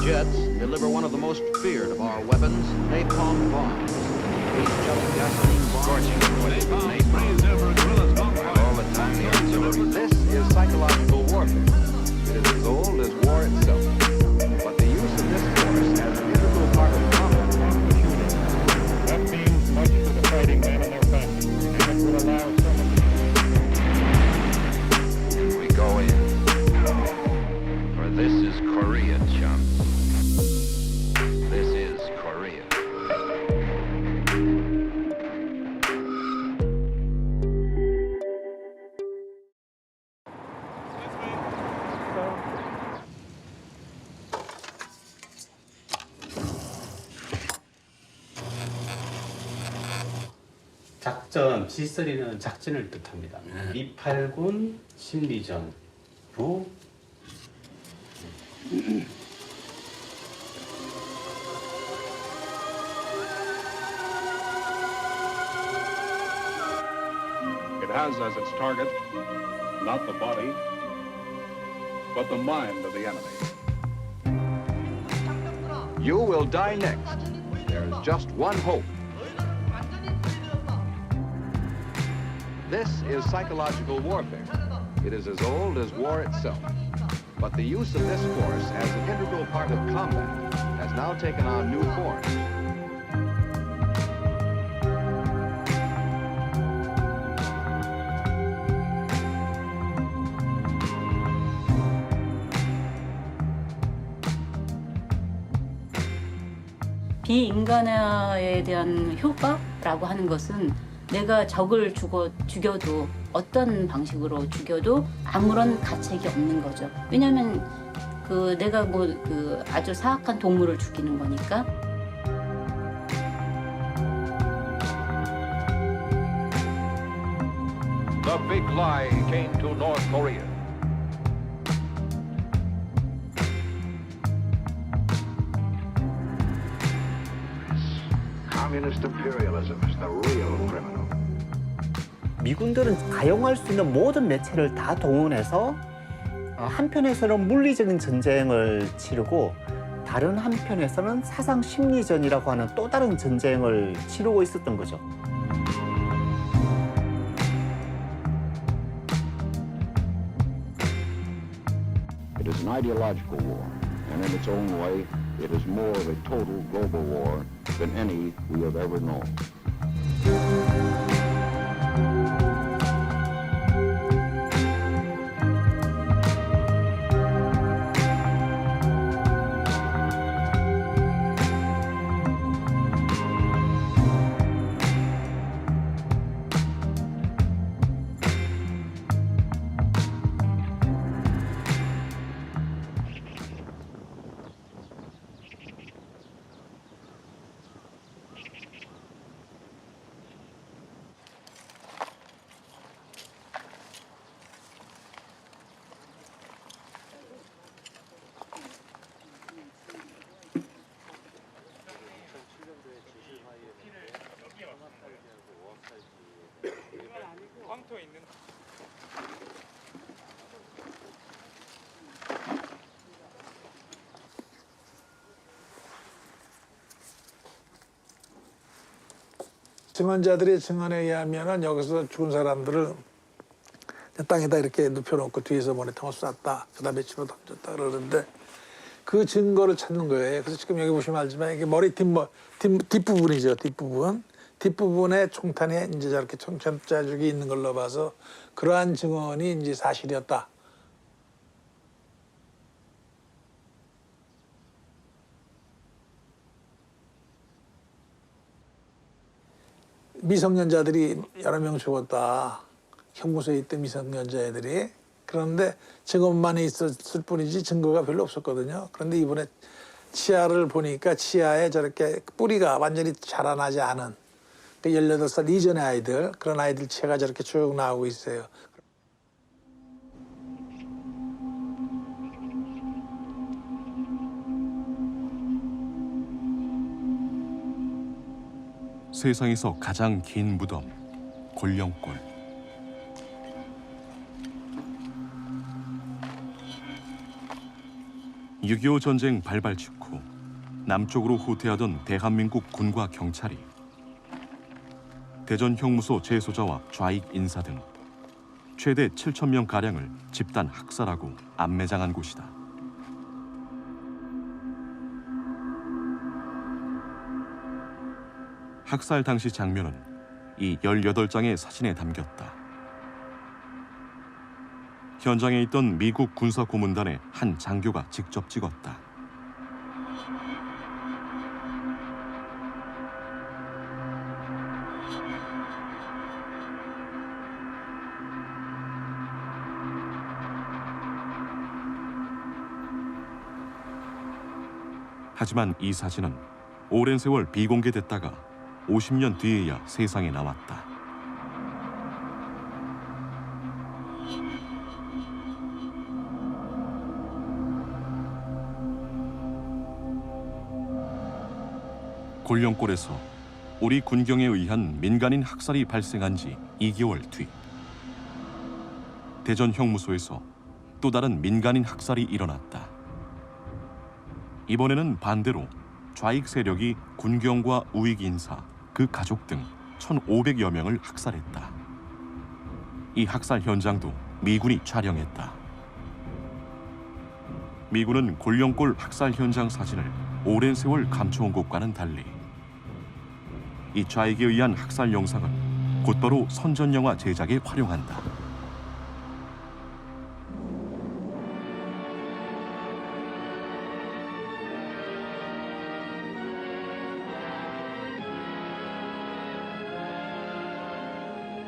jets deliver one of the most feared of our weapons, napalm bombs. These just gasoline bombs scorching all the time the artillery. This is psychological warfare. It is as old as war itself. But the use of this force as an integral part of combat is puny. That means much to the fighting men and their families, and it would allow so much. We go in. For this is Korea, chum. This is Korea. 작전, G3는 작전을 뜻합니다. 289 심리전부 It has as its target not the body, but the mind of the enemy. You will die next. There is just one hope. This is psychological warfare. It is as old as war itself. But the use of this force as an integral part of combat has now taken on new forms. 비인간화에 대한 효과라고 하는 것은 내가 적을 죽여도 어떤 방식으로 죽여도 아무런 가책이 없는 거죠. 왜냐하면 내가 아주 사악한 동물을 죽이는 거니까. The big lie came to North Korea. Communist imperialism is the real criminal. 미군들은 가용할 수 있는 모든 매체를 다 동원해서 한편에서는 물리적인 전쟁을 치르고 다른 한편에서는 사상 심리전이라고 하는 또 다른 전쟁을 치르고 있었던 거죠. It is an ideological war, and in its own way, it is more of a total global war than any we have ever known. 증언자들의 증언에 의하면은 여기서 죽은 사람들을 땅에다 이렇게 눕혀놓고 뒤에서 머리통을 쐈다. 그다음에 치로 던졌다 그러는데 그 증거를 찾는 거예요. 그래서 지금 여기 보시면 알지만 이게 머리 뒷부분이죠. 뒷부분에 총탄에 이제 저렇게 총탄 자국이 있는 걸로 봐서 그러한 증언이 이제 사실이었다. 미성년자들이 여러 명 죽었다. 형무소에 있던 미성년자 애들이. 그런데 증언만 있었을 뿐이지 증거가 별로 없었거든요. 그런데 이번에 치아를 보니까 치아에 저렇게 뿌리가 완전히 자라나지 않은 18살 이전의 아이들, 그런 아이들 치아가 저렇게 쭉 나오고 있어요. 세상에서 가장 긴 무덤, 골령골. 6.25 전쟁 발발 직후 남쪽으로 후퇴하던 대한민국 군과 경찰이 대전 형무소 재소자와 좌익 인사 등 최대 7,000명 가량을 집단 학살하고 암매장한 곳이다. 학살 당시 장면은 이 18장의 사진에 담겼다. 현장에 있던 미국 군사고문단의 한 장교가 직접 찍었다. 하지만 이 사진은 오랜 세월 비공개됐다가 50년 뒤에야 세상에 나왔다. 골령골에서 우리 군경에 의한 민간인 학살이 발생한 지 2개월 뒤 대전 형무소에서 또 다른 민간인 학살이 일어났다. 이번에는 반대로 좌익 세력이 군경과 우익 인사, 그 가족 등 1,500여 명을 학살했다. 이 학살 현장도 미군이 촬영했다. 미군은 골령골 학살 현장 사진을 오랜 세월 감춰온 것과는 달리 이 좌익에 의한 학살 영상은 곧바로 선전영화 제작에 활용한다.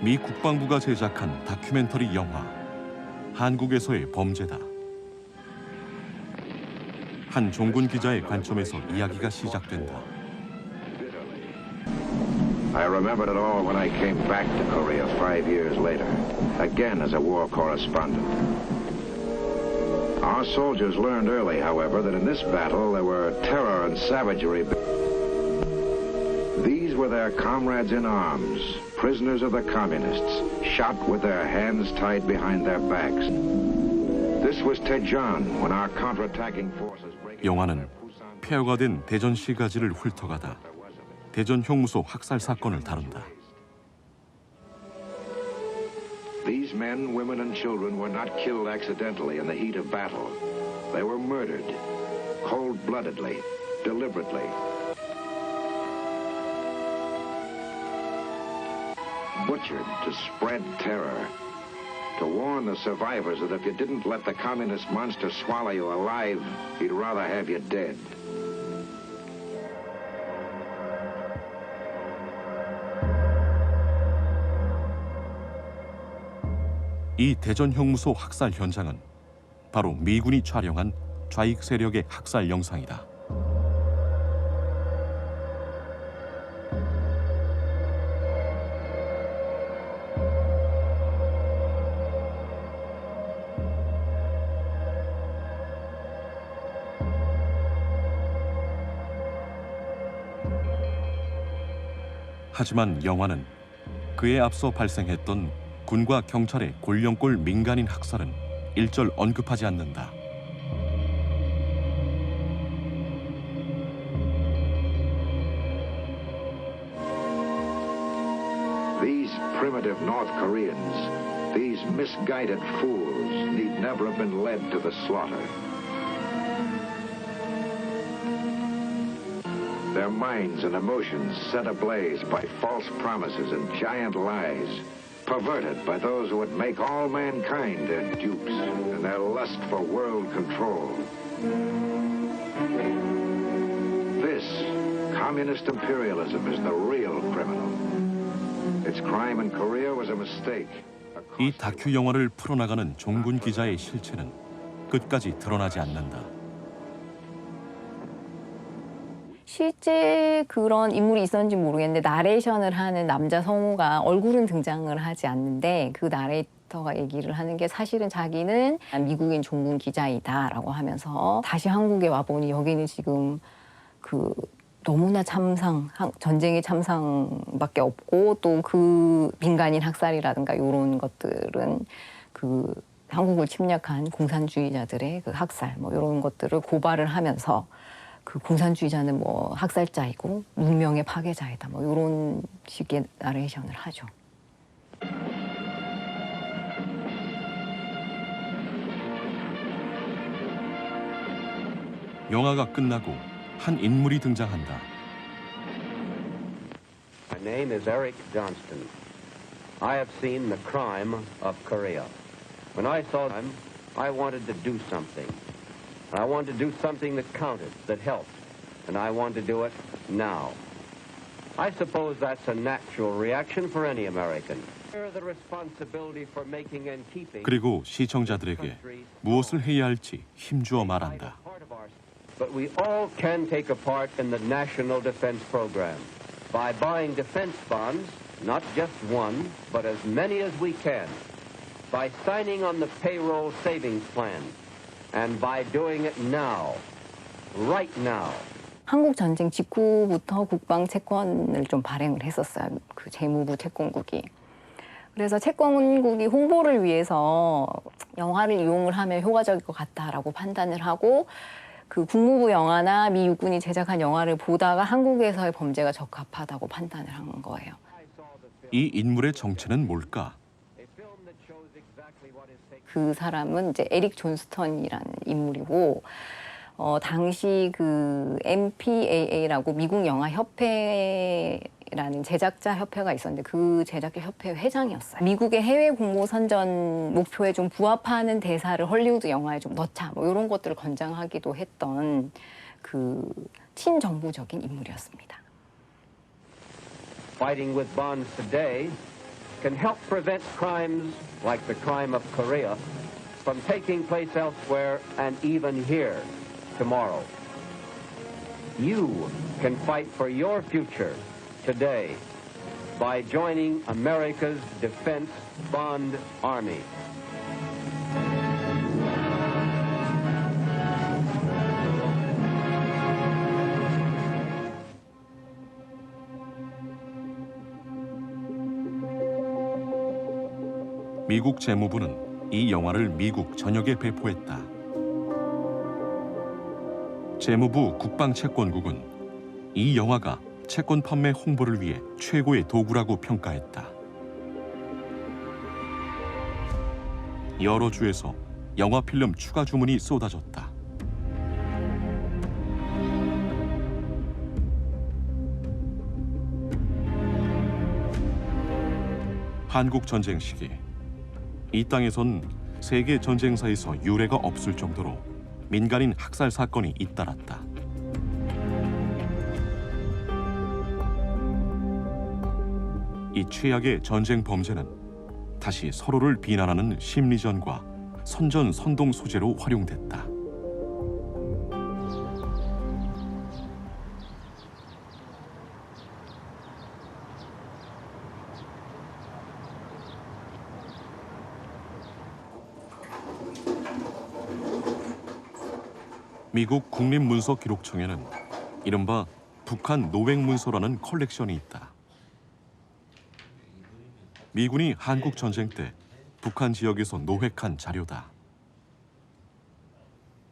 미 국방부가 제작한 다큐멘터리 영화 한국에서의 범죄다. 한 종군 기자의 관점에서 이야기가 시작된다. I remembered it all when I came back to Korea 5 years later, again as a war correspondent. Our soldiers learned early, however, that in this battle there were terror and savagery. These were their comrades in arms, prisoners of the communists, shot with their hands tied behind their backs. This was Daejeon, when our counterattacking forces... 영화는 폐허가 된 대전 시가지를 훑어가다 대전 형무소 학살 사건을 다룬다. These men, women, and children were not killed accidentally in the heat of battle. They were murdered, cold-bloodedly, deliberately. Butchered to spread terror, to warn the survivors that if you didn't let the communist monster swallow you alive, he'd rather have you dead. 이 대전 형무소 학살 현장은 바로 미군이 촬영한 좌익 세력의 학살 영상이다. 하지만 영화는 그에 앞서 발생했던 군과 경찰의 골령골 민간인 학살은 일절 언급하지 않는다. These primitive North Koreans, these misguided fools, need never have been led to the slaughter. Their minds and emotions set ablaze by false promises and giant lies, perverted by those who would make all mankind their dupes in their lust for world control. This communist imperialism is the real criminal. Its crime in Korea was a mistake. 이 다큐 영화를 풀어나가는 종군 기자의 실체는 끝까지 드러나지 않는다. 실제 그런 인물이 있었는지 모르겠는데 나레이션을 하는 남자 성우가 얼굴은 등장을 하지 않는데 그 나레이터가 얘기를 하는 게 사실은 자기는 미국인 종군 기자이다라고 하면서 다시 한국에 와보니 여기는 지금 그 너무나 참상, 전쟁의 참상밖에 없고 또 그 민간인 학살이라든가 이런 것들은 그 한국을 침략한 공산주의자들의 그 학살 뭐 이런 것들을 고발을 하면서 그 공산주의자는 뭐 학살자이고 문명의 파괴자이다 뭐 이런 식의 나레이션을 하죠. 영화가 끝나고 한 인물이 등장한다. My name is Eric Johnston. I have seen the crime of Korea. When I saw them, I wanted to do something. I wanted to do something that counted, that helped, and I want to do it now. I suppose that's a natural reaction for any American. The responsibility for making and keeping. 그리고 시청자들에게 무엇을 해야 할지 힘주어 말한다. But we all can take a part in the National Defense Program by buying defense bonds, not just one, but as many as we can, by signing on the payroll savings plan, and by doing it now, right now. 한국 전쟁 직후부터 국방 채권을 좀 발행을 했었어요. 그 재무부 채권국이. 그래서 채권국이 홍보를 위해서 영화를 이용을 하면 효과적일 것 같다라고 판단을 하고 그 국무부 영화나 미 육군이 제작한 영화를 보다가 한국에서의 범죄가 적합하다고 판단을 한 거예요. 이 인물의 정체는 뭘까? 그 사람은 이제 에릭 존스턴이라는 인물이고 당시 그 MPAA라고 미국 영화 협회라는 제작자 협회가 있었는데 그 제작자 협회 회장이었어요. 미국의 해외 공모 선전 목표에 좀 부합하는 대사를 헐리우드 영화에 좀 넣자 뭐 이런 것들을 권장하기도 했던 그 친정부적인 인물이었습니다. Fighting with bonds today can help prevent crimes like the crime of Korea from taking place elsewhere and even here tomorrow. You can fight for your future today by joining America's Defense Bond Army. 미국 재무부는 이 영화를 미국 전역에 배포했다. 재무부 국방채권국은 이 영화가 채권 판매 홍보를 위해 최고의 도구라고 평가했다. 여러 주에서 영화 필름 추가 주문이 쏟아졌다. 한국 전쟁 시기 이 땅에선 세계 전쟁사에서 유례가 없을 정도로 민간인 학살 사건이 잇따랐다. 이 최악의 전쟁 범죄는 다시 서로를 비난하는 심리전과 선전선동 소재로 활용됐다. 미국 국립문서기록청에는 이른바 북한 노획문서라는 컬렉션이 있다. 미군이 한국 전쟁 때 북한 지역에서 노획한 자료다.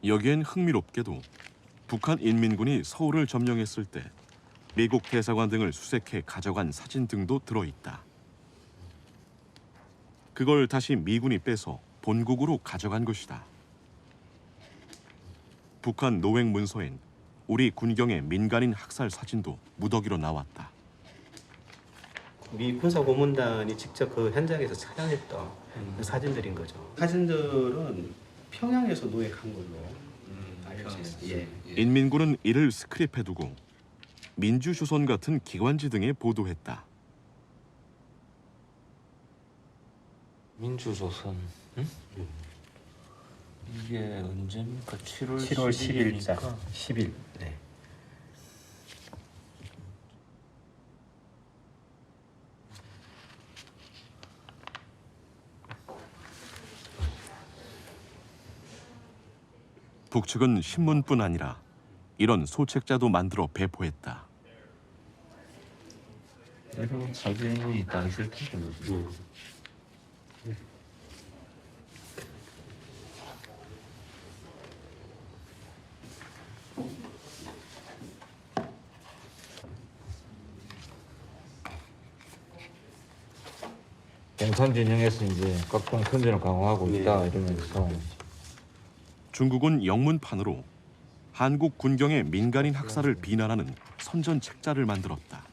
여기엔 흥미롭게도 북한 인민군이 서울을 점령했을 때 미국 대사관 등을 수색해 가져간 사진 등도 들어있다. 그걸 다시 미군이 빼서 본국으로 가져간 것이다. 북한 노획 문서엔 우리 군경의 민간인 학살 사진도 무더기로 나왔다. 미 군사고문단이 직접 그 현장에서 촬영했던 그 사진들인 거죠. 사진들은 평양에서 노획한 걸로 알려져 있습니다. 예. 인민군은 이를 스크랩해두고 민주조선 같은 기관지 등에 보도했다. 민주조선? 응? 이게 언제입니까? 7월 10일자 10일. 네. 북측은 신문뿐 아니라 이런 소책자도 만들어 배포했다. 이런 사진이 다 있을 텐데. 경산 진영에서 이제 각종 선전을 강화하고 있다 이러면서 중국은 영문판으로 한국 군경의 민간인 학살을 비난하는 선전 책자를 만들었다.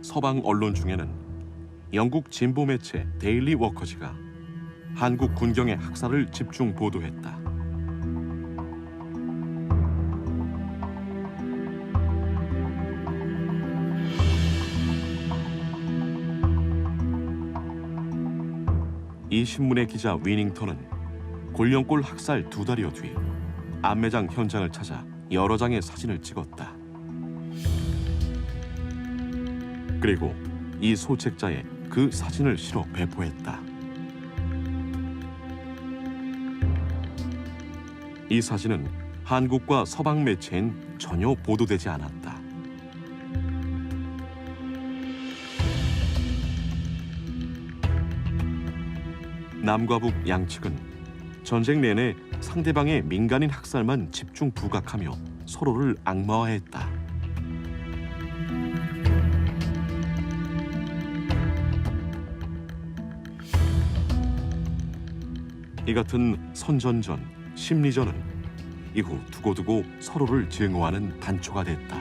서방 언론 중에는 영국 진보 매체 데일리 워커지가 한국 군경의 학살을 집중 보도했다. 이 신문의 기자 위닝턴은 골령골 학살 2달여 뒤 안매장 현장을 찾아 여러 장의 사진을 찍었다. 그리고 이 소책자에 그 사진을 실어 배포했다. 이 사진은 한국과 서방 매체엔 전혀 보도되지 않았다. 남과 북 양측은 전쟁 내내 상대방의 민간인 학살만 집중 부각하며 서로를 악마화했다. 이 같은 선전전, 심리전은 이후 두고두고 서로를 증오하는 단초가 됐다.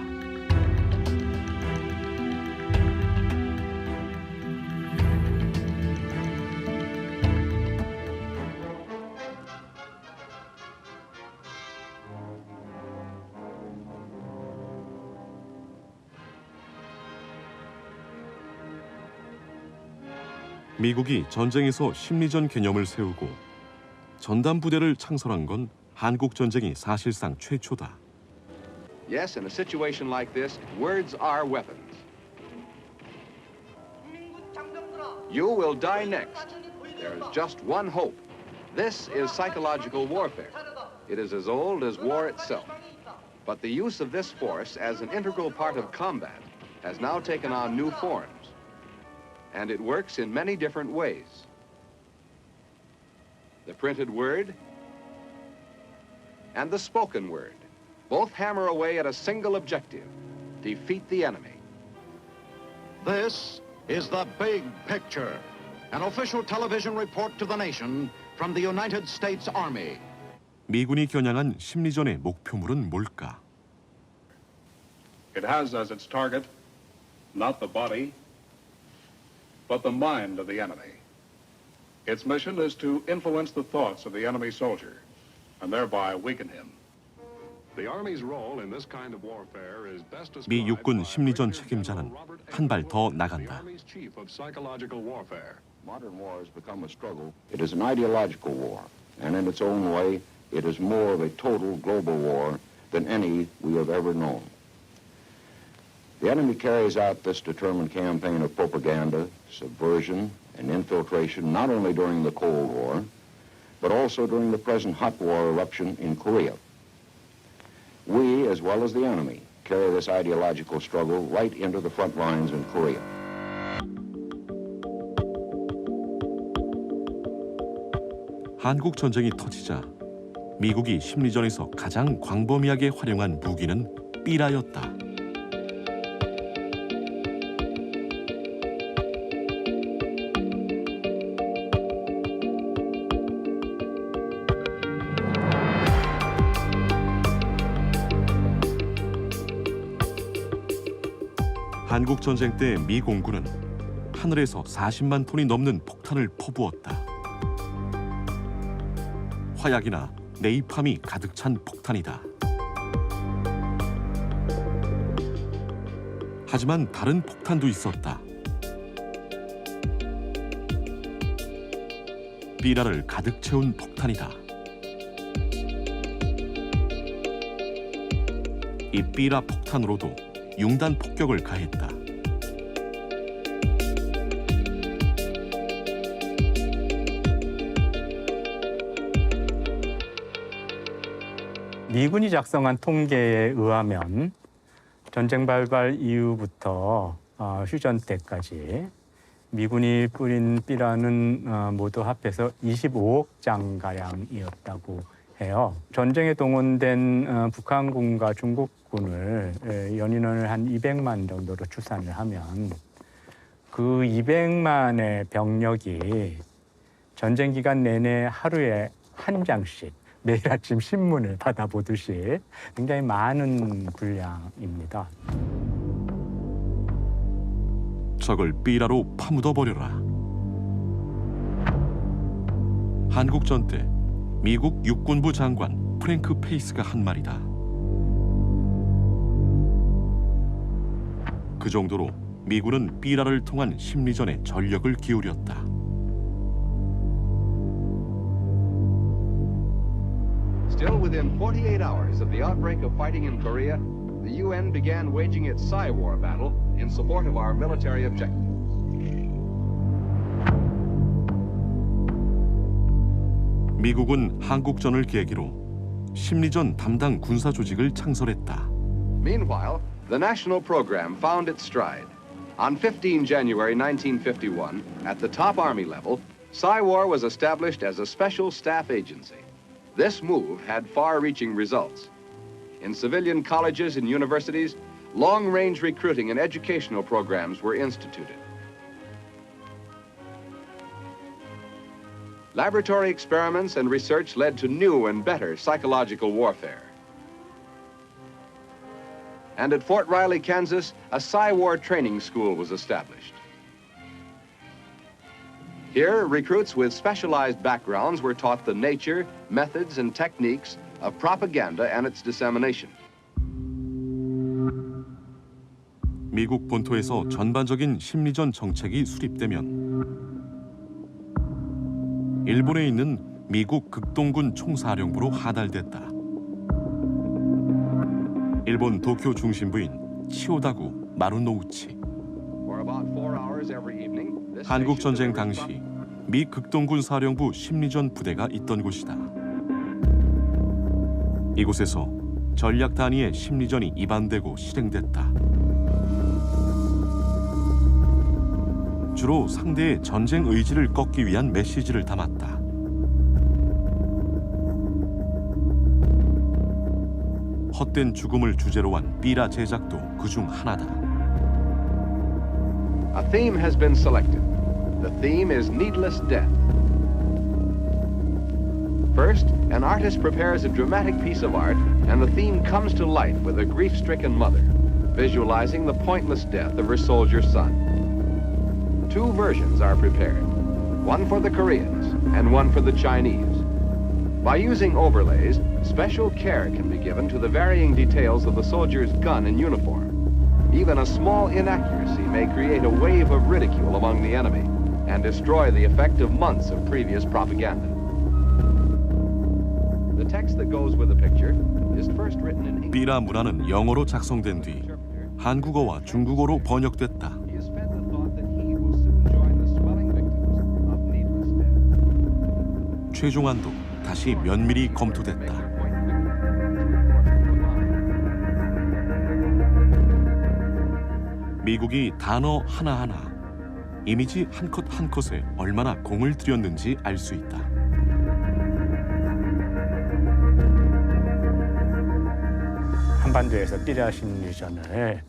미국이 전쟁에서 심리전 개념을 세우고 전담 부대를 창설한 건 한국 전쟁이 사실상 최초다. Yes, in a situation like this, words are weapons. You will die next. There is just one hope. This is psychological warfare. It is as old as war itself. But the use of this force as an integral part of combat has now taken on new forms. And it works in many different ways. The printed word and the spoken word both hammer away at a single objective: defeat the enemy. This is the big picture, an official television report to the nation from the United States Army. 미군이 겨냥한 심리전의 목표물은 뭘까? It has as its target not the body, but the mind of the enemy. Its mission is to influence the thoughts of the enemy soldier and thereby weaken him. The Army's role in this kind of warfare is best 미 described 육군 by 심리전 Brigadier 책임자는 General Robert 한 발 더 the 나간다. Army's chief of psychological warfare. Modern war has become a struggle. It is an ideological war, and in its own way, it is more of a total global war than any we have ever known. The enemy carries out this determined campaign of propaganda, subversion, and infiltration not only during the Cold War, but also during the present hot war eruption in Korea. We, as well as the enemy, carry this ideological struggle right into the front lines in Korea. 한국 전쟁이 터지자 미국이 심리전에서 가장 광범위하게 활용한 무기는 삐라였다. 한국 전쟁 때 미 공군은 하늘에서 40만 톤이 넘는 폭탄을 퍼부었다. 화약이나 네이팜이 가득 찬 폭탄이다. 하지만 다른 폭탄도 있었다. 삐라를 가득 채운 폭탄이다. 이 삐라 폭탄으로도 융단 폭격을 가했다. 미군이 작성한 통계에 의하면 전쟁 발발 이후부터 휴전 때까지 미군이 뿌린 삐라는 모두 합해서 25억 장가량이었다고 해요. 전쟁에 동원된 북한군과 중국군을 연인원을 한 200만 정도로 추산을 하면 그 200만의 병력이 전쟁 기간 내내 하루에 한 장씩 매일 아침 신문을 받아보듯이 굉장히 많은 분량입니다. 적을 삐라로 파묻어버려라. 한국전 때 미국 육군부 장관 프랭크 페이스가 한 말이다. 그 정도로 미군은 삐라를 통한 심리전에 전력을 기울였다. Still within 48 hours of the outbreak of fighting in Korea, the UN began waging its Psy-War battle in support of our military objectives. 미국은 한국전을 계기로 심리전 담당 군사 조직을 창설했다. Meanwhile, the national program found its stride. On 15 January 1951, at the top Army level, Psy-War was established as a special staff agency. This move had far-reaching results. In civilian colleges and universities, long-range recruiting and educational programs were instituted. Laboratory experiments and research led to new and better psychological warfare. And at Fort Riley, Kansas, a Psy-War training school was established. Here, recruits with specialized backgrounds were taught the nature, methods, and techniques of propaganda and its dissemination. 미국 본토에서 전반적인 심리전 정책이 수립되면 일본에 있는 미국 극동군 총사령부로 하달됐다. 일본 도쿄 중심부인 치오다구 마루노우치. 한국 전쟁 당시 미 극동군 사령부 심리전 부대가 있던 곳이다. 이곳에서 전략 단위의 심리전이 입안되고 실행됐다. 주로 상대의 전쟁 의지를 꺾기 위한 메시지를 담았다. 헛된 죽음을 주제로 한 삐라 제작도 그중 하나다. A theme has been selected. The theme is needless death. First, an artist prepares a dramatic piece of art, and the theme comes to life with a grief-stricken mother, visualizing the pointless death of her soldier son. Two versions are prepared, one for the Koreans and one for the Chinese. By using overlays, special care can be given to the varying details of the soldier's gun and uniform. Even a small inaccuracy may create a wave of ridicule among the enemy and destroy the effect of months of previous propaganda. The text that goes with the picture is first written in English. 삐라 문화는 영어로 작성된 뒤 한국어와 중국어로 번역됐다. 최종안도 다시 면밀히 검토됐다. 미국이 단어 하나하나, 이미지 한 컷 한 컷에 얼마나 공을 들였는지 알 수 있다. 한반도에서 삐라 심리전을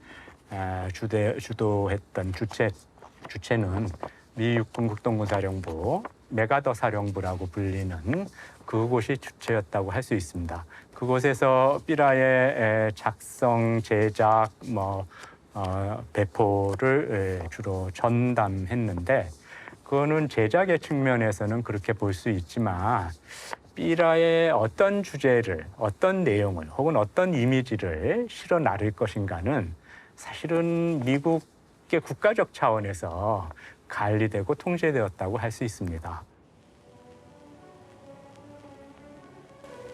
주도했던 주체는 미 육군 극동군 사령부, 메가더 사령부라고 불리는 그곳이 주체였다고 할 수 있습니다. 그곳에서 삐라의 작성, 제작, 배포를 주로 전담했는데, 그거는 제작의 측면에서는 그렇게 볼 수 있지만 삐라의 어떤 주제를, 어떤 내용을 혹은 어떤 이미지를 실어 나를 것인가는 사실은 미국의 국가적 차원에서 관리되고 통제되었다고 할 수 있습니다.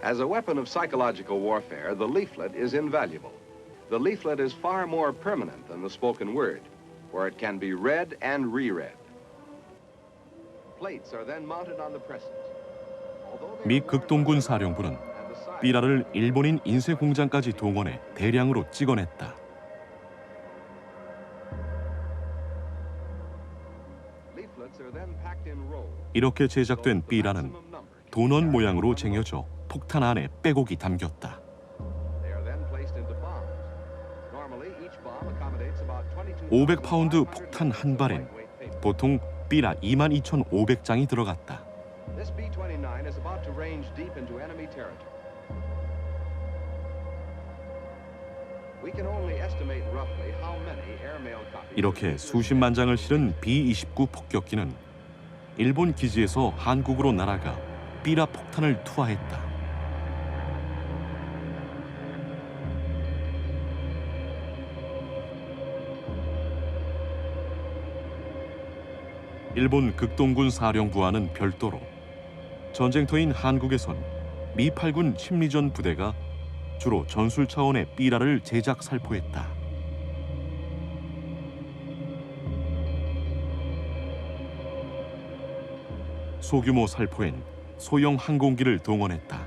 As a weapon of psychological warfare, the leaflet is invaluable. The leaflet is far more permanent than the spoken word, where it can be read and reread. Plates are then mounted on the presses. 미 극동군 사령부는 삐라를 일본인 인쇄 공장까지 동원해 대량으로 찍어냈다. 이렇게 제작된 삐라는 도넛 모양으로 쟁여져 폭탄 안에 빼곡히 담겼다. 500파운드 폭탄 한 발엔 보통 삐라 22,500장이 들어갔다. 이렇게 수십만 장을 실은 B-29 폭격기는 일본 기지에서 한국으로 날아가 삐라 폭탄을 투하했다. 일본 극동군 사령부와는 별도로 전쟁터인 한국에선 미 8군 심리전 부대가 주로 전술 차원의 삐라를 제작 살포했다. 소규모 살포엔 소형 항공기를 동원했다.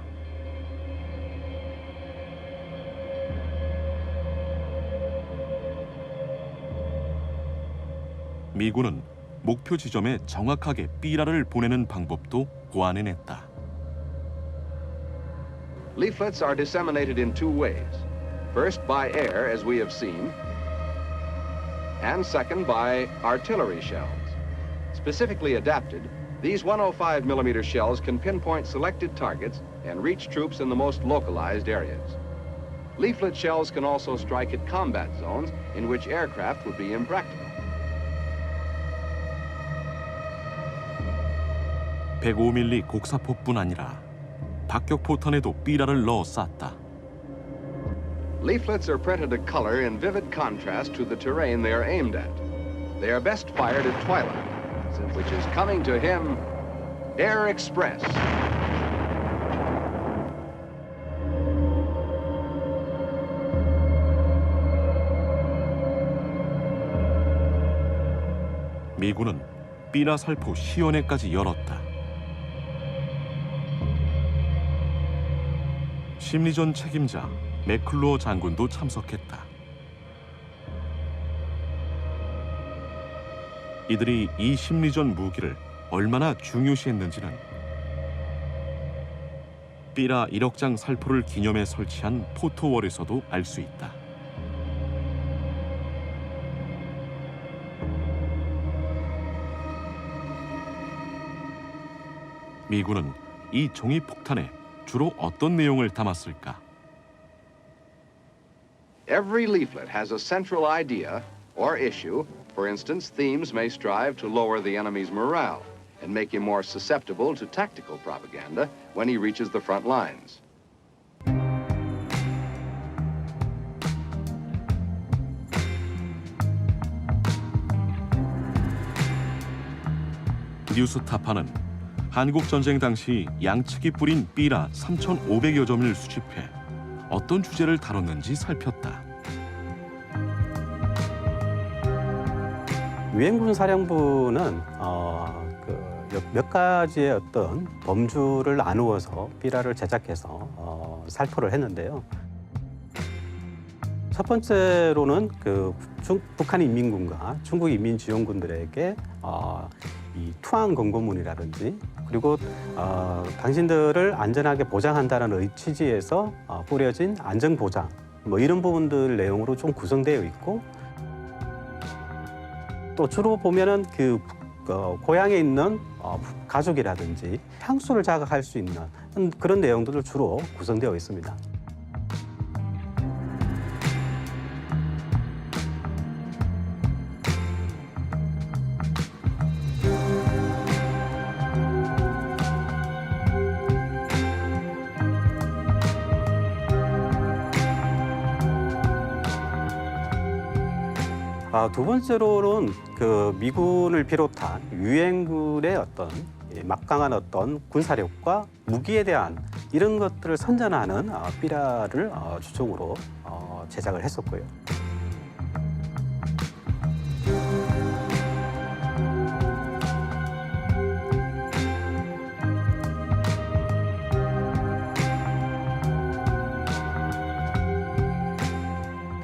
미군은 목표 지점에 정확하게 삐라를 보내는 방법도 고안해냈다. Leaflets are disseminated in two ways. First by air, as we have seen, and second by artillery shells. Specifically adapted, these 105mm shells can pinpoint selected targets and reach troops in the most localized areas. Leaflet shells can also strike at combat zones in which aircraft would be impractical. 105mm 곡사포뿐 아니라 박격포탄에도 삐라를 넣어 쐈다. Leaflets are printed a color in vivid contrast to the terrain they are aimed at. They are best fired at twilight, which is coming to him, Air Express. 미군은 삐라 살포 시연회까지 열었다. 심리전 책임자 맥클로어 장군도 참석했다. 이들이 이 심리전 무기를 얼마나 중요시했는지는 삐라 1억 장 살포를 기념해 설치한 포토월에서도 알 수 있다. 미군은 이 종이 폭탄에 주로 어떤 내용을 담았을까? Every leaflet has a central idea or issue. For instance, themes may strive to lower the enemy's morale and make him more susceptible to tactical propaganda when he reaches the front lines. 뉴스타파는 한국 전쟁 당시 양측이 뿌린 삐라 3,500여 점을 수집해 어떤 주제를 다뤘는지 살폈다. 유엔군 사령부는 몇 가지의 어떤 범주를 나누어서 삐라를 제작해서 살포를 했는데요. 첫 번째로는 북한 인민군과 중국 인민지원군들에게 이 투항 권고문이라든지 그리고 당신들을 안전하게 보장한다는 취지에서 뿌려진 안전보장 뭐 이런 부분들 내용으로 좀 구성되어 있고 또 주로 보면은 고향에 있는 가족이라든지 향수를 자극할 수 있는 그런 내용들을 주로 구성되어 있습니다. 두 번째로는 미군을 비롯한 유엔군의 어떤 막강한 어떤 군사력과 무기에 대한 이런 것들을 선전하는 삐라를 주종으로 제작을 했었고요.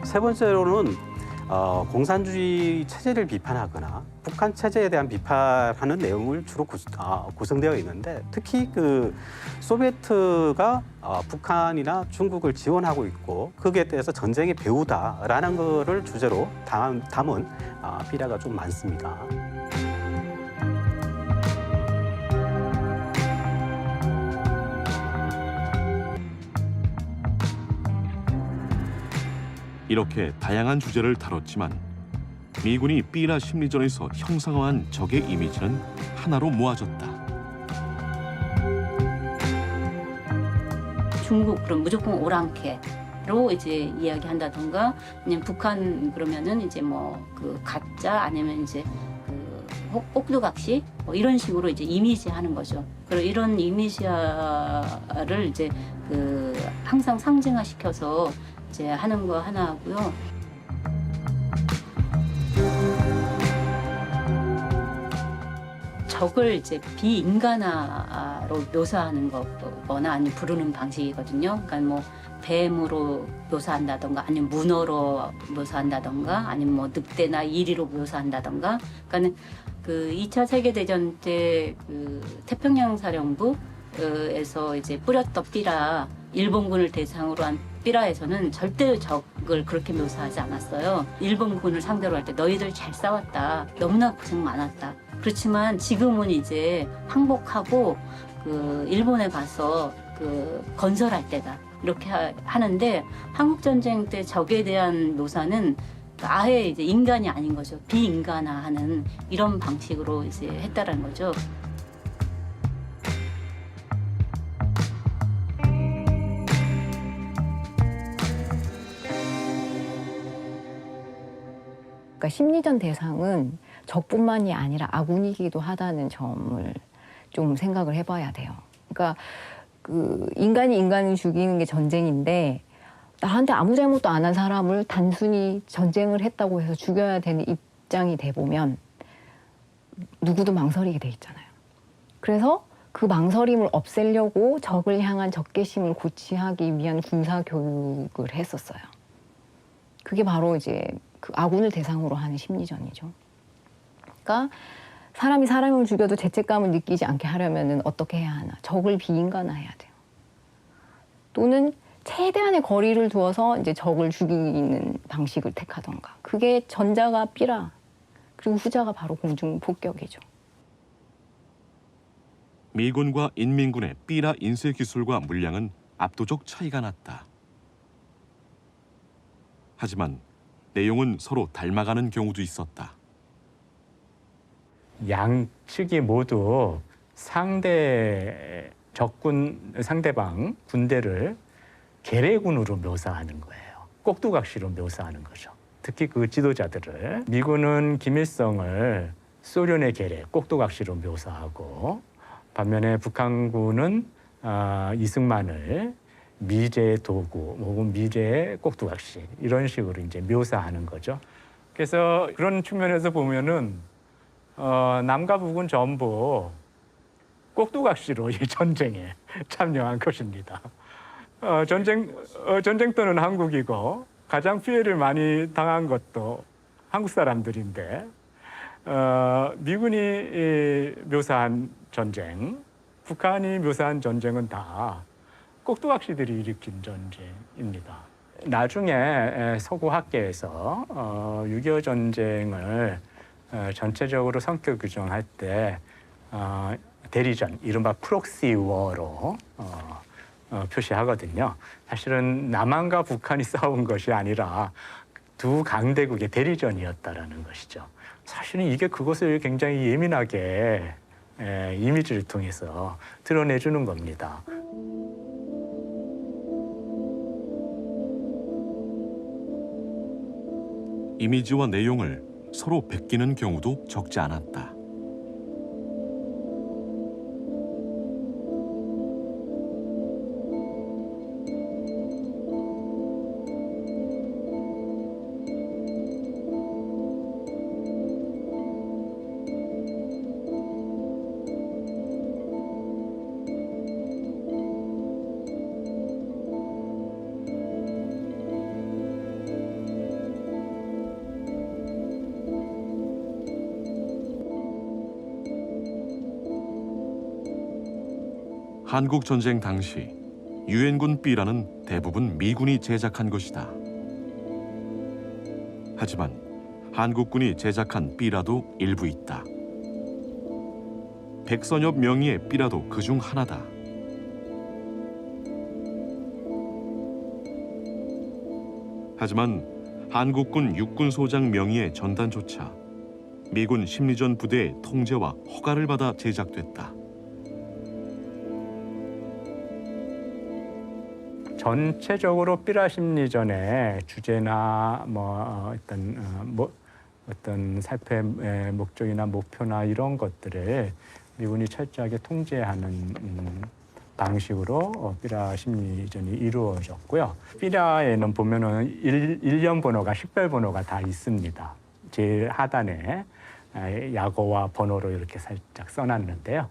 세 번째로는 공산주의 체제를 비판하거나 북한 체제에 대한 비판하는 내용을 주로 구성되어 있는데 특히 그 소비에트가 북한이나 중국을 지원하고 있고 거기에 대해서 전쟁의 배후다라는 거를 주제로 담은 삐라가 좀 많습니다. 이렇게 다양한 주제를 다뤘지만 미군이 삐라 심리전에서 형상화한 적의 이미지는 하나로 모아졌다. 중국 그럼 무조건 오랑캐로 이제 이야기한다던가, 그냥 북한 그러면은 이제 뭐 그 가짜 아니면 이제 그 꼭두각시 뭐 이런 식으로 이제 이미지하는 거죠. 그리고 이런 이미지화를 이제 그 항상 상징화시켜서 이제 하는 거 하나 하고요. 적을 이제 비인간화로 묘사하는 거거나 아니면 부르는 방식이거든요. 그러니까 뭐 뱀으로 묘사한다던가 아니면 문어로 묘사한다던가 아니면 뭐 늑대나 이리로 묘사한다던가. 그러니까는 그 2차 세계대전 때 그 태평양 사령부에서 이제 뿌렸던 삐라, 일본군을 대상으로 한 삐라에서는 절대 적을 그렇게 묘사하지 않았어요. 일본군을 상대로 할 때 너희들 잘 싸웠다. 너무나 고생 많았다. 그렇지만 지금은 이제 항복하고 그 일본에 가서 그 건설할 때다. 이렇게 하는데 한국전쟁 때 적에 대한 묘사는 아예 이제 인간이 아닌 거죠. 비인간화하는 이런 방식으로 이제 했다라는 거죠. 그러니까 심리전 대상은 적뿐만이 아니라 아군이기도 하다는 점을 좀 생각을 해봐야 돼요. 그러니까 그 인간이 인간을 죽이는 게 전쟁인데 나한테 아무 잘못도 안 한 사람을 단순히 전쟁을 했다고 해서 죽여야 되는 입장이 돼 보면 누구도 망설이게 돼 있잖아요. 그래서 그 망설임을 없애려고 적을 향한 적개심을 고취하기 위한 군사 교육을 했었어요. 그게 바로 이제 그 아군을 대상으로 하는 심리전이죠. 그러니까 사람이 사람을 죽여도 죄책감을 느끼지 않게 하려면 어떻게 해야 하나? 적을 비인간화해야 돼요. 또는 최대한의 거리를 두어서 이제 적을 죽이는 방식을 택하던가. 그게 전자가 삐라, 그리고 후자가 바로 공중폭격이죠. 미군과 인민군의 삐라 인쇄 기술과 물량은 압도적 차이가 났다. 하지만 내용은 서로 닮아가는 경우도 있었다. 양측이 모두 상대방 군대를 계례군으로 묘사하는 거예요. 꼭두각시로 묘사하는 거죠. 특히 그 지도자들을, 미군은 김일성을 소련의 계례, 꼭두각시로 묘사하고, 반면에 북한군은 이승만을 미제의 도구 혹은 미제의 꼭두각시 이런 식으로 이제 묘사하는 거죠. 그래서 그런 측면에서 보면은 남과 북은 전부 꼭두각시로 이 전쟁에 참여한 것입니다. 전쟁 때는 한국이고 가장 피해를 많이 당한 것도 한국 사람들인데 미군이 묘사한 전쟁, 북한이 묘사한 전쟁은 다 꼭두각시들이 일으킨 전쟁입니다. 나중에 서구 학계에서 6.25 전쟁을 전체적으로 성격 규정할 때 대리전, 이른바 프록시 워로 표시하거든요. 사실은 남한과 북한이 싸운 것이 아니라 두 강대국의 대리전이었다라는 것이죠. 사실은 이게 그것을 굉장히 예민하게 이미지를 통해서 드러내주는 겁니다. 이미지와 내용을 서로 베끼는 경우도 적지 않았다. 한국 전쟁 당시 유엔군 B라는 대부분 미군이 제작한 것이다. 하지만 한국군이 제작한 B라도 일부 있다. 백선엽 명의의 B라도 그중 하나다. 하지만 한국군 육군소장 명의의 전단조차 미군 심리전 부대의 통제와 허가를 받아 제작됐다. 전체적으로 삐라 심리전의 주제나 어떤 살포의 목적이나 목표나 이런 것들을 미군이 철저하게 통제하는 방식으로 삐라 심리전이 이루어졌고요. 삐라에는 보면은 일련 번호가 식별 번호가 다 있습니다. 제일 하단에 약어와 번호로 이렇게 살짝 써놨는데요.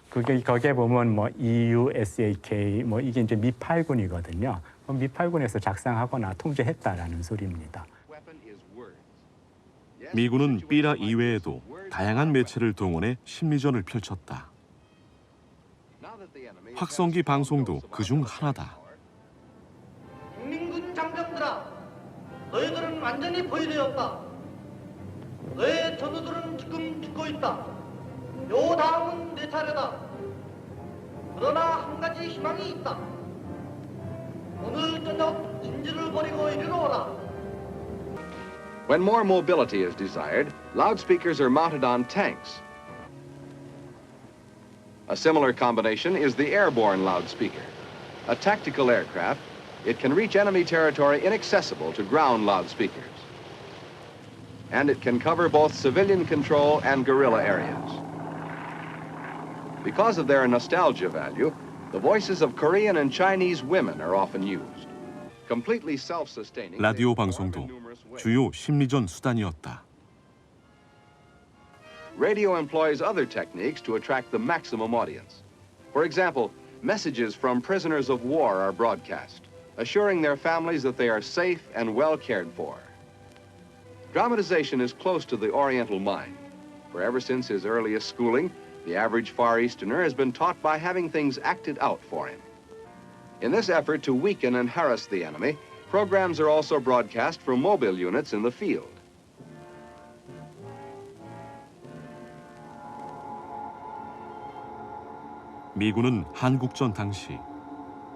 거기에 보면 뭐 EU, SAK 이게 이제 미 8군이거든요. 미 8군에서 작성하거나 통제했다라는 소리입니다. 미군은 삐라 이외에도 다양한 매체를 동원해 심리전을 펼쳤다. 확성기 방송도 그중 하나다. 국민군 장병들아, 너희들은 완전히 포위되었다. 너의 전우들은 지금 죽고 있다. 요 다음은 내 차례다. 그러나 한 가지 희망이 있다. 오늘 저녁 진지를 버리고 이리로 오라. When more mobility is desired, loudspeakers are mounted on tanks. A similar combination is the airborne loudspeaker. A tactical aircraft, it can reach enemy territory inaccessible to ground loudspeakers. And it can cover both civilian control and guerrilla areas. Because of their nostalgia value, the voices of Korean and Chinese women are often used. Completely self-sustaining. 라디오 방송도 주요 심리전 수단이었다. Radio employs other techniques to attract the maximum audience. For example, messages from prisoners of war are broadcast, assuring their families that they are safe and well cared for. Dramatization is close to the Oriental mind, for ever since his earliest schooling, the average Far Easterner has been taught by having things acted out for him. In this effort to weaken and harass the enemy, programs are also broadcast from mobile units in the field. 미군은 한국전 당시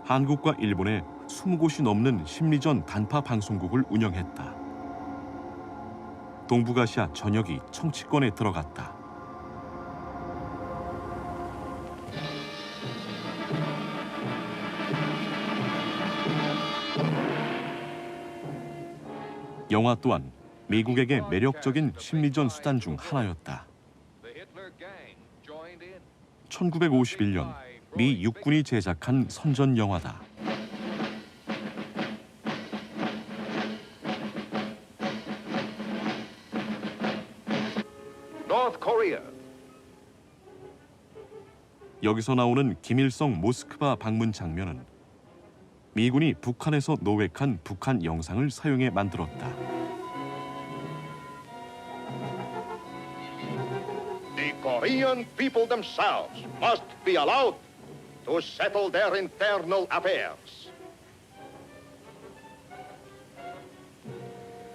한국과 일본에 20곳이 넘는 심리전 단파 방송국을 운영했다. 동북아시아 전역이 청취권에 들어갔다. 영화 또한 미국에게 매력적인 심리전 수단 중 하나였다. 1951년 미 육군이 제작한 선전 영화다. North Korea. 여기서 나오는 김일성 모스크바 방문 장면은 미군이 북한에서 노획한 북한 영상을 사용해 만들었다. The Korean people themselves must be allowed to settle their internal affairs.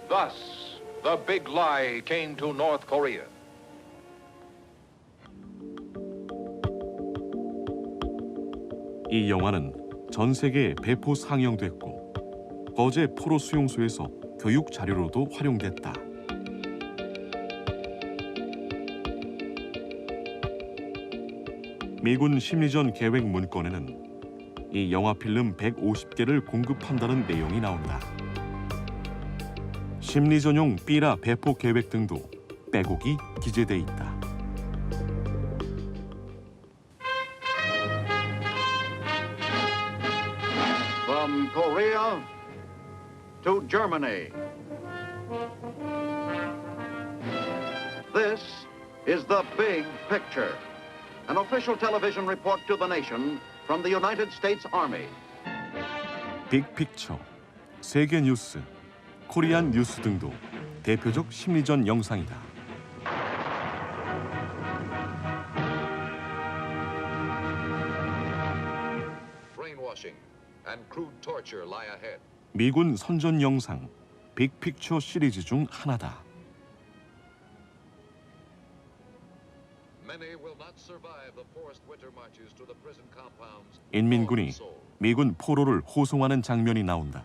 Thus, the big lie came to North Korea. 이 영화는 전 세계에 배포 상영됐고 거제 포로 수용소에서 교육 자료로도 활용됐다. 미군 심리전 계획 문건에는 이 영화 필름 150개를 공급한다는 내용이 나온다. 심리전용 삐라 배포 계획 등도 빼곡히 기재돼 있다. From Korea to Germany. This is the big picture. An official television report to the nation from the United States Army. 빅픽처, 세계 뉴스, 코리안 뉴스 등도 대표적 심리전 영상이다. and crude torture lie ahead. 미군 선전 영상 빅픽처 시리즈 중 하나다. Many will not survive the forced winter marches to the prison compounds. 인민군이 미군 포로를 호송하는 장면이 나온다.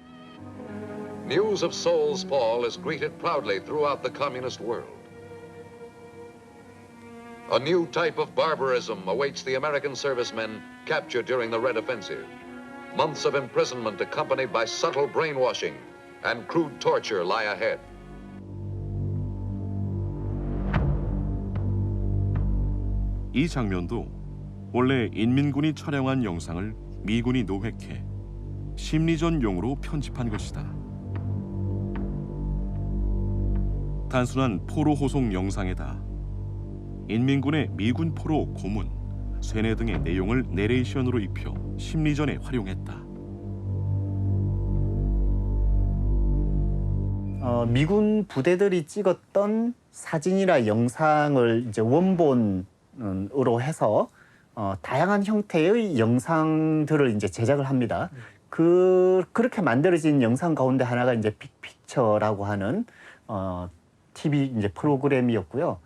News of Seoul's fall is greeted proudly throughout the communist world. A new type of barbarism awaits the American servicemen captured during the Red Offensive. Months of imprisonment accompanied by subtle brainwashing and crude torture lie ahead. 이 장면도 원래 인민군이 촬영한 영상을 미군이 노획해 심리전용으로 편집한 것이다. 단순한 포로 호송 영상에다 인민군의 미군 포로 고문, 쇠뇌 등의 내용을 내레이션으로 입혀 심리전에 활용했다. 미군 부대들이 찍었던 사진이나 영상을 이제 원본으로 해서 다양한 형태의 영상들을 이제 제작을 합니다. 그렇게 만들어진 영상 가운데 하나가 이제 빅픽처라고 하는 TV 이제 프로그램이었고요.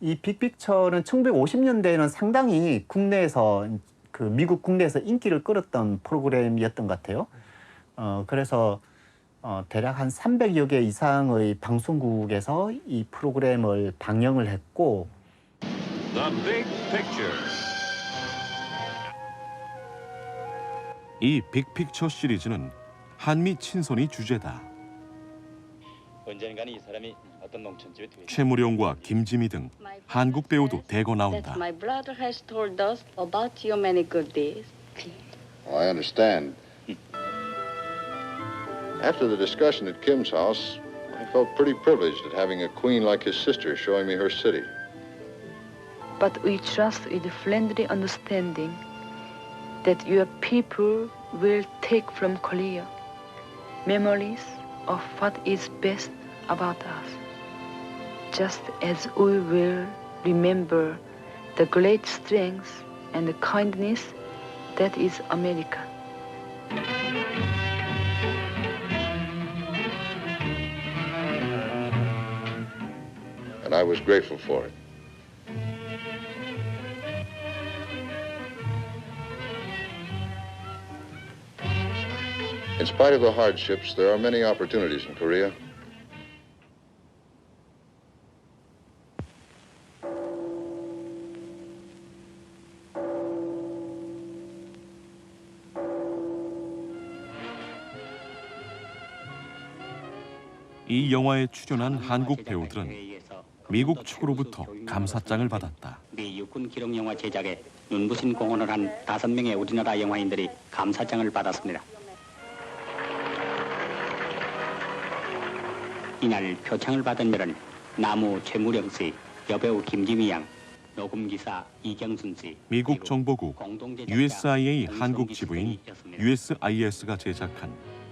이 빅픽처는 1950년대에는 상당히 국내에서 미국 국내에서 인기를 끌었던 프로그램이었던 것 같아요. 그래서 대략 한 300여 개 이상의 방송국에서 이 프로그램을 방영을 했고. The Big Picture. 이 빅픽처 시리즈는 한미 친선이 주제다. 언젠가는 이 사람이 어떤 농촌집에 되게. 최무룡과 김지미 등 한국 배우도 대거 나온다. My brother has told us about your many good deeds. Oh, I understand. After the discussion at Kim's house, I felt pretty privileged at having a queen like his sister showing me her city. But we trust with friendly understanding that your people will take from Korea memories of what is best about us, just as we will remember the great strength and kindness that is America. And I was grateful for it. In spite of the hardships, there are many opportunities in Korea. 이 영화에 출연한 한국 배우들은 미국 측으로부터 감사장을 받았다. 미 육군 기록 영화 제작에 눈부신 공헌을 한 5명의 우리나라 영화인들이 감사장을 받았습니다. 이날 표창을 받은 일은 나무 최무령 씨, 여배우 김지미 양, 녹음기사 이경순 씨, 미국 정보국 USIA 한국 지부인 USIS가 제작한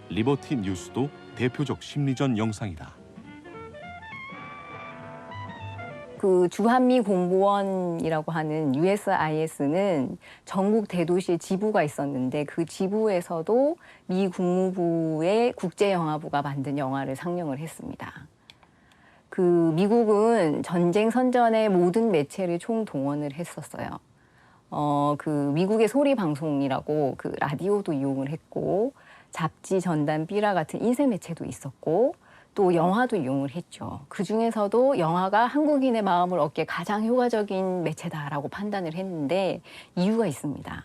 리버티 뉴스도 대표적 심리전 영상이다. 그 주한미 공보원이라고 하는 USIS는 전국 대도시에 지부가 있었는데 그 지부에서도 미 국무부의 국제영화부가 만든 영화를 상영을 했습니다. 그 미국은 전쟁 선전에 모든 매체를 총동원을 했었어요. 그 미국의 소리 방송이라고 그 라디오도 이용을 했고 잡지, 전단, 삐라 같은 인쇄 매체도 있었고 또 영화도 이용을 했죠. 그중에서도 영화가 한국인의 마음을 얻기에 가장 효과적인 매체다라고 판단을 했는데 이유가 있습니다.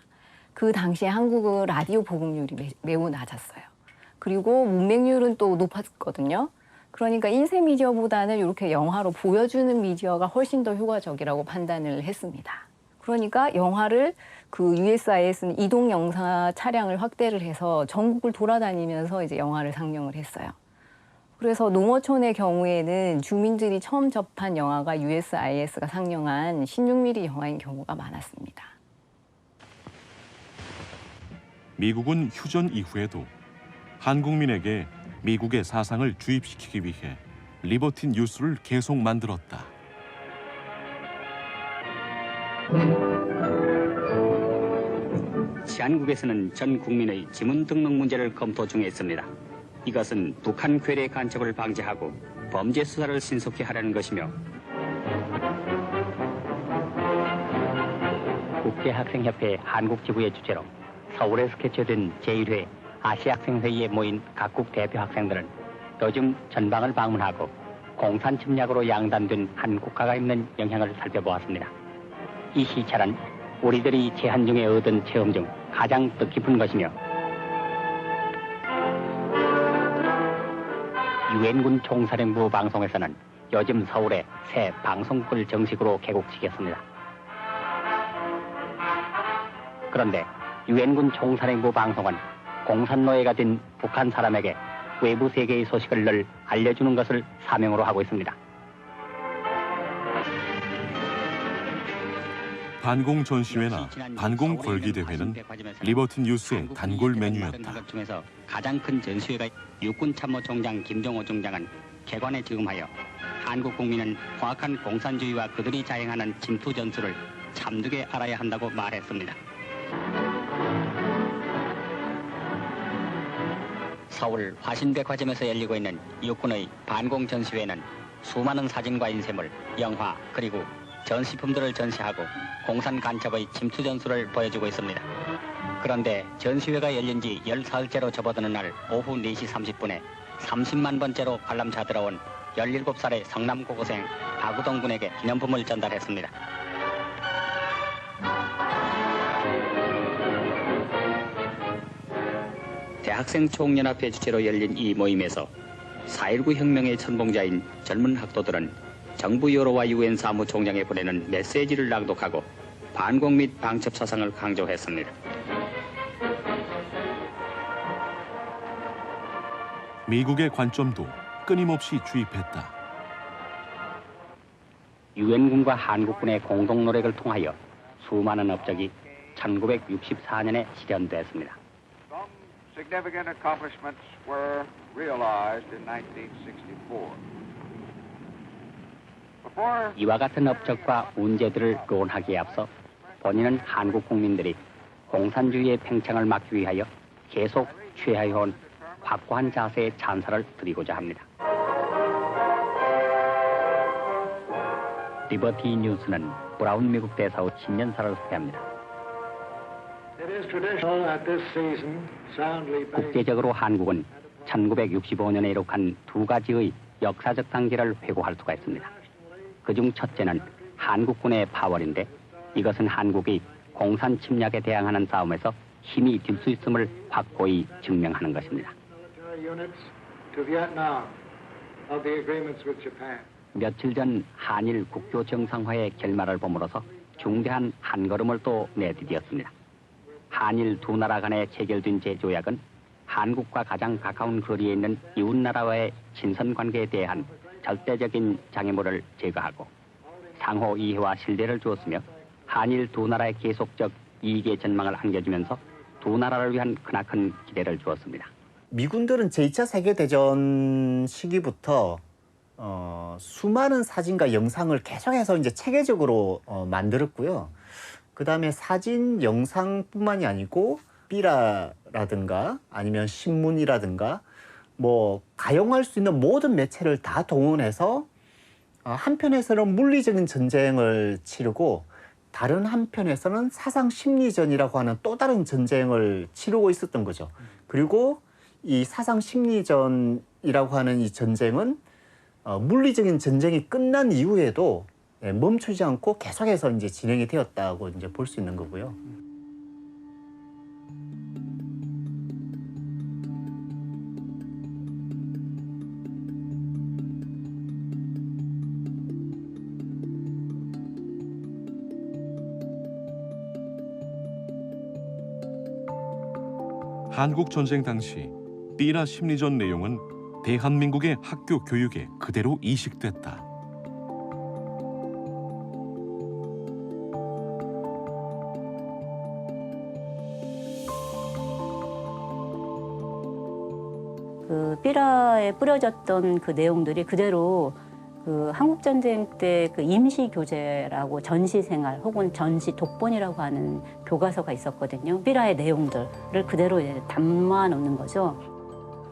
그 당시에 한국은 라디오 보급률이 매우 낮았어요. 그리고 문맹률은 또 높았거든요. 그러니까 인쇄 미디어보다는 이렇게 영화로 보여주는 미디어가 훨씬 더 효과적이라고 판단을 했습니다. 그러니까 영화를 그 USIS는 이동 영상 차량을 확대를 해서 전국을 돌아다니면서 이제 영화를 상영을 했어요. 그래서 농어촌의 경우에는 주민들이 처음 접한 영화가 USIS가 상영한 16mm 영화인 경우가 많았습니다. 미국은 휴전 이후에도 한국민에게 미국의 사상을 주입시키기 위해 리버티 뉴스를 계속 만들었다. 한국에서는 전 국민의 지문 등록 문제를 검토 중에 있습니다. 이것은 북한 괴뢰 간첩을 방지하고 범죄 수사를 신속히 하려는 것이며 국제학생협회 한국지부의 주최로 서울에서 개최된 제1회 아시아학생회의에 모인 각국 대표 학생들은 요즘 전방을 방문하고 공산 침략으로 양단된 한 국가가 있는 영향을 살펴보았습니다. 이 시찰은 우리들이 제한 중에 얻은 체험 중 가장 뜻깊은 것이며 유엔군 총사령부 방송에서는 요즘 서울에 새 방송국을 정식으로 개국시켰습니다. 그런데 유엔군 총사령부 방송은 공산노예가 된 북한 사람에게 외부 세계의 소식을 늘 알려주는 것을 사명으로 하고 있습니다. 반공 전시회나 반공 걸기 대회는 리버티 뉴스의 단골 메뉴였다. 것 중에서 가장 큰 전시회가 육군 참모총장 김정호 중장은 개관에 즉음하여 한국 국민은 정확한 공산주의와 그들이 자행하는 침투 전술을 참되게 알아야 한다고 말했습니다. 서울 화신백화점에서 열리고 있는 육군의 반공 전시회는 수많은 사진과 인쇄물, 영화 그리고 전시품들을 전시하고 공산 간첩의 침투 전술을 보여주고 있습니다. 그런데 전시회가 열린 지 10사흘째로 접어드는 날 오후 4시 30분에 30만 번째로 관람차 들어온 17살의 성남 고고생 박우동 군에게 기념품을 전달했습니다. 대학생 총연합회 주최로 열린 이 모임에서 4.19 혁명의 선봉자인 젊은 학도들은 정부 여로와 유엔 사무총장에 보내는 메시지를 낭독하고 반공 및 방첩 사상을 강조했습니다. 미국의 관점도 끊임없이 주입했다. 유엔군과 한국군의 공동 노력을 통하여 수많은 업적이 1964년에 실현됐습니다. Significant accomplishments were realized in 1964. 이와 같은 업적과 문제들을 논하기에 앞서 본인은 한국 국민들이 공산주의의 팽창을 막기 위하여 계속 취해온 확고한 자세의 찬사를 드리고자 합니다. 리버티 뉴스는 브라운 미국 대사의 신년사를 소개합니다. 국제적으로 한국은 1965년에 이룩한 두 가지의 역사적 단계를 회고할 수가 있습니다. 그중 첫째는 한국군의 파월인데 이것은 한국이 공산 침략에 대항하는 싸움에서 힘이 들 수 있음을 확고히 증명하는 것입니다. 며칠 전 한일 국교 정상화의 결말을 보므로서 중대한 한 걸음을 또 내디뎠습니다. 한일 두 나라 간에 체결된 제조약은 한국과 가장 가까운 거리에 있는 이웃나라와의 친선 관계에 대한 절대적인 장애물을 제거하고 상호 이해와 신뢰를 주었으며 한일 두 나라의 계속적 이익의 전망을 안겨주면서 두 나라를 위한 크나큰 기대를 주었습니다. 미군들은 제2차 세계대전 시기부터 수많은 사진과 영상을 계속해서 이제 체계적으로 만들었고요. 그 다음에 사진, 영상뿐만이 아니고 삐라라든가 아니면 신문이라든가 뭐 가용할 수 있는 모든 매체를 다 동원해서 한편에서는 물리적인 전쟁을 치르고 다른 한편에서는 사상 심리전이라고 하는 또 다른 전쟁을 치르고 있었던 거죠. 그리고 이 사상 심리전이라고 하는 이 전쟁은 물리적인 전쟁이 끝난 이후에도 멈추지 않고 계속해서 이제 진행이 되었다고 이제 볼 수 있는 거고요. 한국 전쟁 당시 삐라 심리전 내용은 대한민국의 학교 교육에 그대로 이식됐다. 그 삐라에 뿌려졌던 그 내용들이 그대로 그 한국 전쟁 때 그 임시 교재라고 전시 생활 혹은 전시 독본이라고 하는 교과서가 있었거든요. 삐라의 내용들을 그대로 이제 담아 놓는 거죠.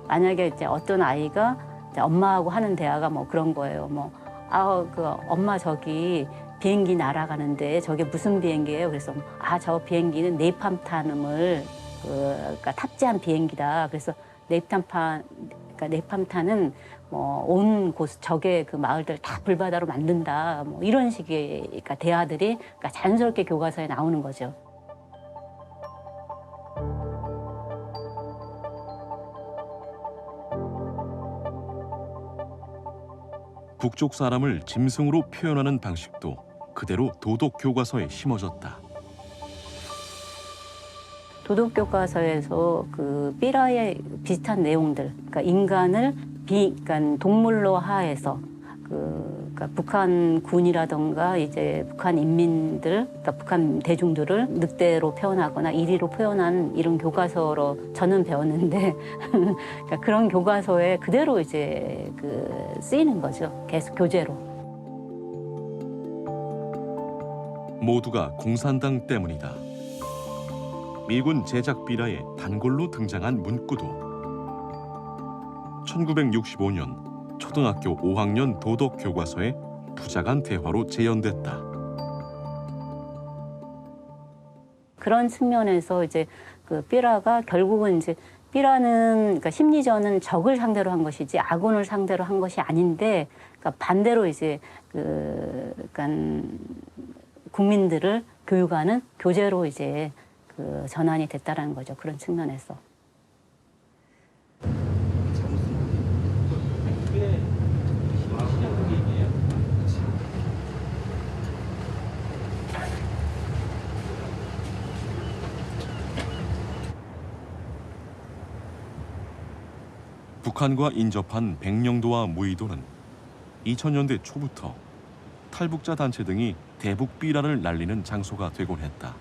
만약에 이제 어떤 아이가 이제 엄마하고 하는 대화가 뭐 그런 거예요. 그 엄마 저기 비행기 날아가는데 저게 무슨 비행기예요? 그래서 저 비행기는 네팜탄을 그러니까 탑재한 비행기다. 그래서 네팜탄은 온 곳 적의 그 마을들 다 불바다로 만든다. 이런 식의 그러니까 대화들이 그러니까 자연스럽게 교과서에 나오는 거죠. 북쪽 사람을 짐승으로 표현하는 방식도 그대로 도덕 교과서에 심어졌다. 도덕 교과서에서 그 삐라의 비슷한 내용들, 그러니까 인간을 그러니까 동물로 하해서 그러니까 북한 군이라던가 이제 북한 인민들, 그러니까 북한 대중들을 늑대로 표현하거나 이리로 표현한 이런 교과서로 저는 배웠는데 그러니까 그런 교과서에 그대로 이제 쓰이는 거죠. 계속 교재로. 모두가 공산당 때문이다. 미군 제작 삐라에 단골로 등장한 문구도 1965년 초등학교 5학년 도덕 교과서에 부작한 대화로 재현됐다. 그런 측면에서 이제 그 삐라가 결국은 이제 삐라는 그러니까 심리전은 적을 상대로 한 것이지 아군을 상대로 한 것이 아닌데, 그러니까 반대로 이제 그러니까 국민들을 교육하는 교재로 이제 전환이 됐다라는 거죠. 그런 측면에서. 북한과 인접한 백령도와 무의도는 2000년대 초부터 탈북자 단체 등이 대북 삐라를 날리는 장소가 되곤 했다.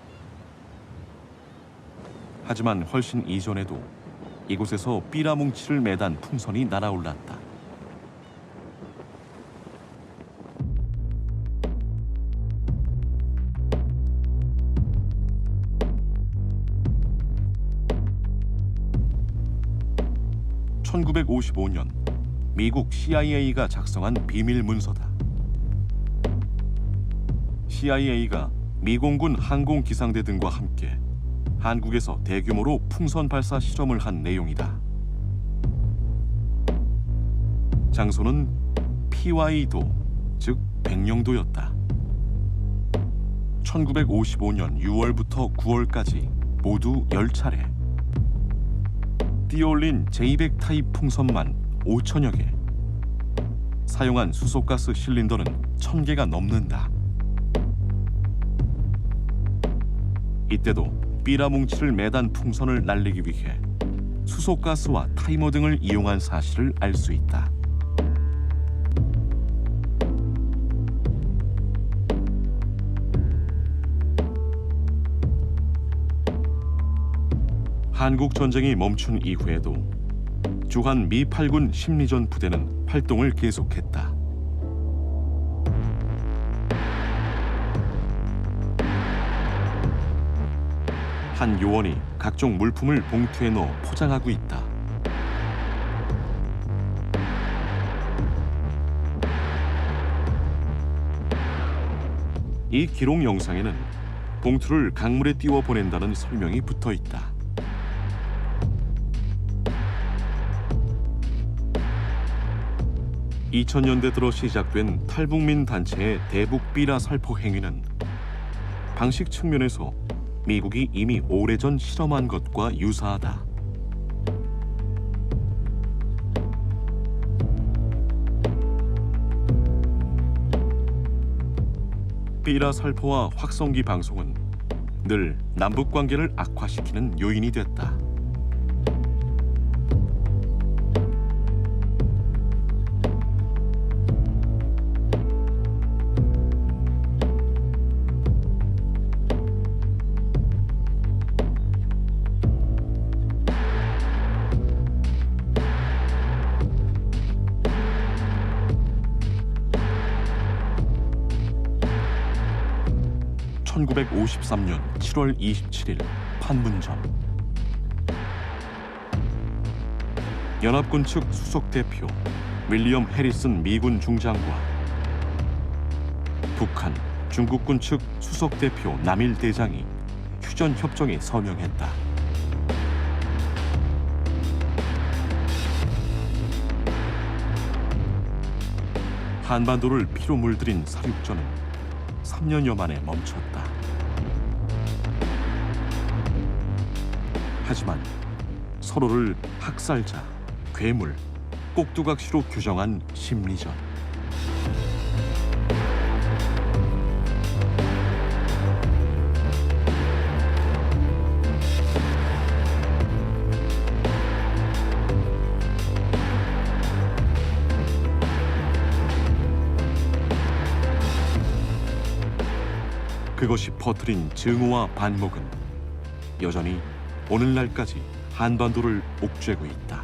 하지만 훨씬 이전에도 이곳에서 삐라 뭉치를 매단 풍선이 날아올랐다. (1955년) 미국 CIA가 작성한 비밀 문서다. CIA가 미공군 항공기상대 등과 함께 한국에서 대규모로 풍선 발사 실험을 한 내용이다. 장소는 PY도, 즉 백령도였다. 1955년 6월부터 9월까지 모두 10차례. 띄어올린 J200 타입 풍선만 5천여 개. 사용한 수소가스 실린더는 1000개가 넘는다. 이때도 삐라 뭉치를 매단 풍선을 날리기 위해 수소가스와 타이머 등을 이용한 사실을 알 수 있다. 한국 전쟁이 멈춘 이후에도 주한 미 8군 심리전 부대는 활동을 계속했다. 한 요원이 각종 물품을 봉투에 넣어 포장하고 있다. 이 기록 영상에는 봉투를 강물에 띄워 보낸다는 설명이 붙어 있다. (2000년대) 들어 시작된 탈북민 단체의 대북 삐라 살포 행위는 방식 측면에서 미국이 이미 오래전 실험한 것과 유사하다. 삐라 살포와 확성기 방송은 늘 남북 관계를 악화시키는 요인이 됐다. 1953년 7월 27일 판문점. 연합군 측 수석 대표 윌리엄 해리슨 미군 중장과 북한, 중국군 측 수석 대표 남일 대장이 휴전 협정에 서명했다. 한반도를 피로 물들인 사륙전은 3년여 만에 멈췄다. 하지만 서로를 학살자, 괴물, 꼭두각시로 규정한 심리전. 그것이 퍼뜨린 증오와 반목은 여전히 오늘날까지 한반도를 옥죄고 있다.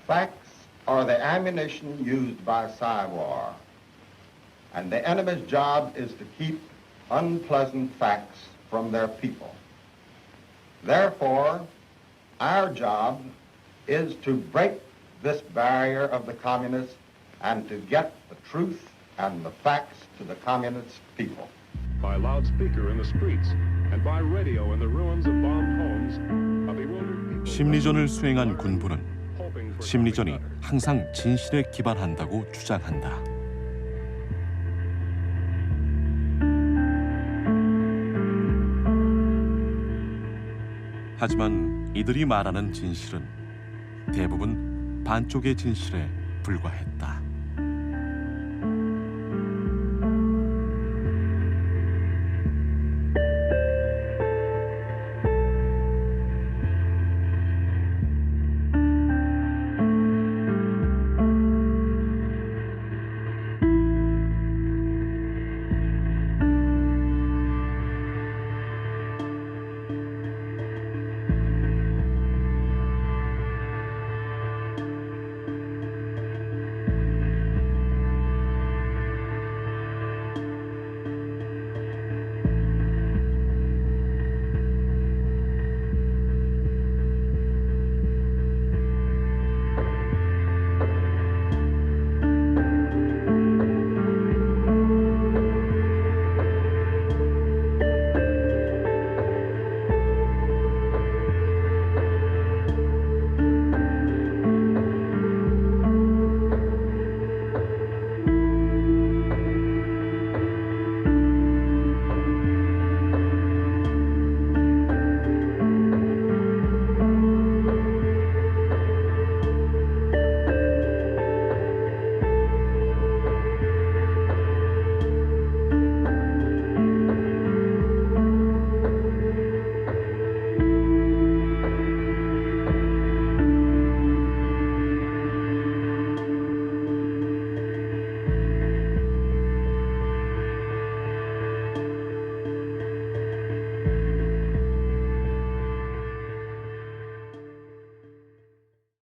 Facts are the ammunition used by Psywar, and the enemy's job is to keep unpleasant facts from their people. Therefore, our job is to break this barrier of the communists and to get the truth and the facts to the communist people. By loudspeaker in the streets and by radio in the ruins of bombed homes, a bewildered people... 심리전을 수행한 군부는 심리전이 항상 진실에 기반한다고 주장한다. 하지만 이들이 말하는 진실은 대부분 반쪽의 진실에 불과했다.